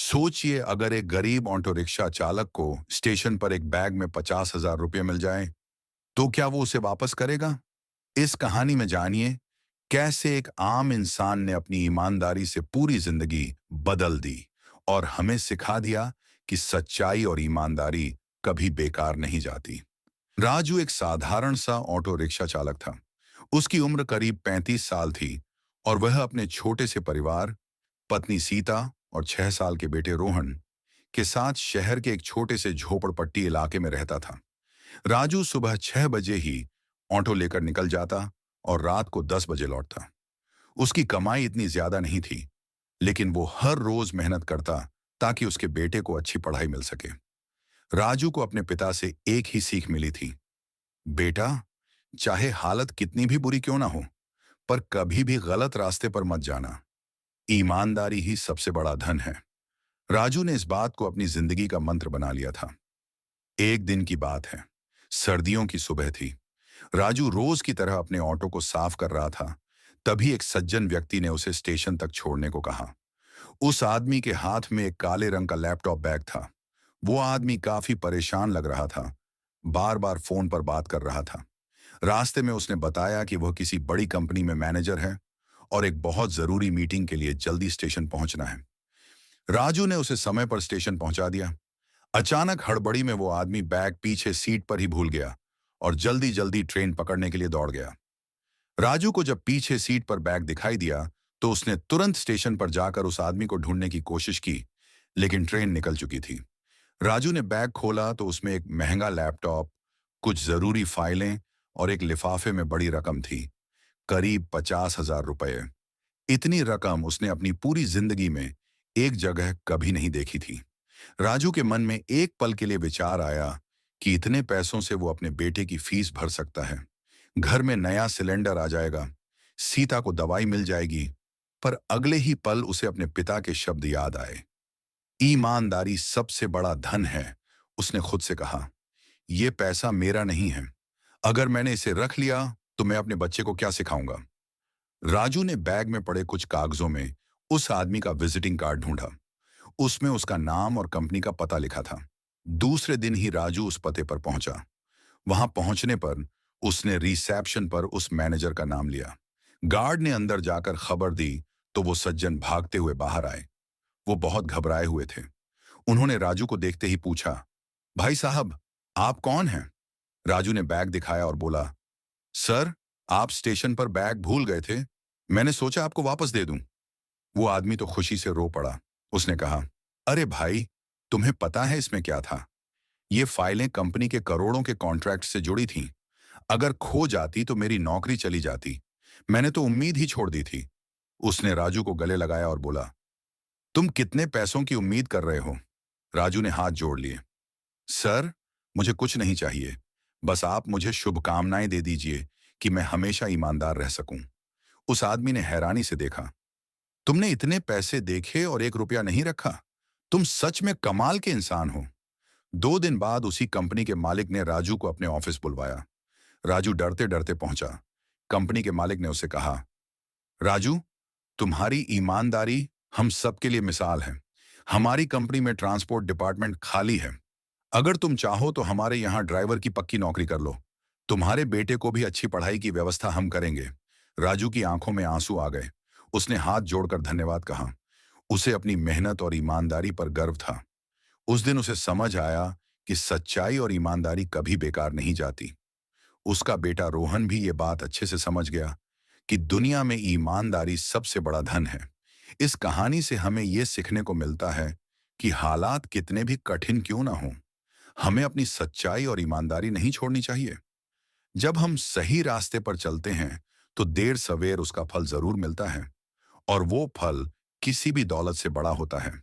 सोचिए अगर एक गरीब ऑटो रिक्शा चालक को स्टेशन पर एक बैग में 50,000 रुपये मिल जाए तो क्या वो उसे वापस करेगा? इस कहानी में जानिए कैसे एक आम इंसान ने अपनी ईमानदारी से पूरी जिंदगी बदल दी और हमें सिखा दिया कि सच्चाई और ईमानदारी कभी बेकार नहीं जाती। राजू एक साधारण सा ऑटो रिक्शा चालक था। उसकी उम्र करीब 35 साल थी और वह अपने छोटे से परिवार, पत्नी सीता और 6 साल के बेटे रोहन के साथ शहर के एक छोटे से झोपड़पट्टी इलाके में रहता था। राजू सुबह 6 बजे ही ऑटो लेकर निकल जाता और रात को 10 बजे लौटता। उसकी कमाई इतनी ज्यादा नहीं थी, लेकिन वो हर रोज मेहनत करता ताकि उसके बेटे को अच्छी पढ़ाई मिल सके। राजू को अपने पिता से एक ही सीख मिली थी, बेटा, चाहे हालत कितनी भी बुरी क्यों ना हो, पर कभी भी गलत रास्ते पर मत जाना। ईमानदारी ही सबसे बड़ा धन है। राजू ने इस बात को अपनी जिंदगी का मंत्र बना लिया था। एक दिन की बात है, सर्दियों की सुबह थी। राजू रोज की तरह अपने ऑटो को साफ कर रहा था। तभी एक सज्जन व्यक्ति ने उसे स्टेशन तक छोड़ने को कहा। उस आदमी के हाथ में एक काले रंग का लैपटॉप बैग था। वो आदमी काफी परेशान लग रहा था, बार बार फोन पर बात कर रहा था। रास्ते में उसने बताया कि वह किसी बड़ी कंपनी में मैनेजर है और एक बहुत जरूरी मीटिंग के लिए जल्दी स्टेशन पहुंचना है। राजू ने उसे समय पर स्टेशन पहुंचा दिया। अचानक हड़बड़ी में वो आदमी बैग पीछे सीट पर ही भूल गया और जल्दी जल्दी ट्रेन पकड़ने के लिए दौड़ गया। राजू को जब पीछे सीट पर बैग दिखाई दिया तो उसने तुरंत स्टेशन पर जाकर उस आदमी को ढूंढने की कोशिश की, लेकिन ट्रेन निकल चुकी थी। राजू ने बैग खोला तो उसमें एक महंगा लैपटॉप, कुछ जरूरी फाइलें और एक लिफाफे में बड़ी रकम थी, करीब 50,000 रुपये। इतनी रकम उसने अपनी पूरी जिंदगी में एक जगह कभी नहीं देखी थी। राजू के मन में एक पल के लिए विचार आया कि इतने पैसों से वो अपने बेटे की फीस भर सकता है, घर में नया सिलेंडर आ जाएगा, सीता को दवाई मिल जाएगी। पर अगले ही पल उसे अपने पिता के शब्द याद आए, ईमानदारी सबसे बड़ा धन है। उसने खुद से कहा, यह पैसा मेरा नहीं है, अगर मैंने इसे रख लिया तो मैं अपने बच्चे को क्या सिखाऊंगा। राजू ने बैग में पड़े कुछ कागजों में उस आदमी का विजिटिंग कार्ड ढूंढा। उसमें उसका नाम और कंपनी का पता लिखा था। दूसरे दिन ही राजू उस पते पर पहुंचा। वहां पहुंचने पर उसने रिसेप्शन पर उस मैनेजर का नाम लिया। गार्ड ने अंदर जाकर खबर दी तो वो सज्जन भागते हुए बाहर आए। वो बहुत घबराए हुए थे। उन्होंने राजू को देखते ही पूछा, भाई साहब, आप कौन हैं? राजू ने बैग दिखाया और बोला, सर, आप स्टेशन पर बैग भूल गए थे, मैंने सोचा आपको वापस दे दूं। वो आदमी तो खुशी से रो पड़ा। उसने कहा, अरे भाई, तुम्हें पता है इसमें क्या था? ये फाइलें कंपनी के करोड़ों के कॉन्ट्रैक्ट से जुड़ी थीं। अगर खो जाती तो मेरी नौकरी चली जाती। मैंने तो उम्मीद ही छोड़ दी थी। उसने राजू को गले लगाया और बोला, तुम कितने पैसों की उम्मीद कर रहे हो? राजू ने हाथ जोड़ लिए। सर, मुझे कुछ नहीं चाहिए, बस आप मुझे शुभकामनाएं दे दीजिए कि मैं हमेशा ईमानदार रह सकूं। उस आदमी ने हैरानी से देखा, तुमने इतने पैसे देखे और 1 रुपया नहीं रखा? तुम सच में कमाल के इंसान हो। 2 दिन बाद उसी कंपनी के मालिक ने राजू को अपने ऑफिस बुलवाया। राजू डरते डरते पहुंचा। कंपनी के मालिक ने उससे कहा, राजू, तुम्हारी ईमानदारी हम सबके लिए मिसाल है। हमारी कंपनी में ट्रांसपोर्ट डिपार्टमेंट खाली है। अगर तुम चाहो तो हमारे यहाँ ड्राइवर की पक्की नौकरी कर लो। तुम्हारे बेटे को भी अच्छी पढ़ाई की व्यवस्था हम करेंगे। राजू की आंखों में आंसू आ गए। उसने हाथ जोड़कर धन्यवाद कहा। उसे अपनी मेहनत और ईमानदारी पर गर्व था। उस दिन उसे समझ आया कि सच्चाई और ईमानदारी कभी बेकार नहीं जाती। उसका बेटा रोहन भी ये बात अच्छे से समझ गया कि दुनिया में ईमानदारी सबसे बड़ा धन है। इस कहानी से हमें यह सीखने को मिलता है कि हालात कितने भी कठिन क्यों ना हों, हमें अपनी सच्चाई और ईमानदारी नहीं छोड़नी चाहिए। जब हम सही रास्ते पर चलते हैं तो देर सवेर उसका फल जरूर मिलता है, और वो फल किसी भी दौलत से बड़ा होता है।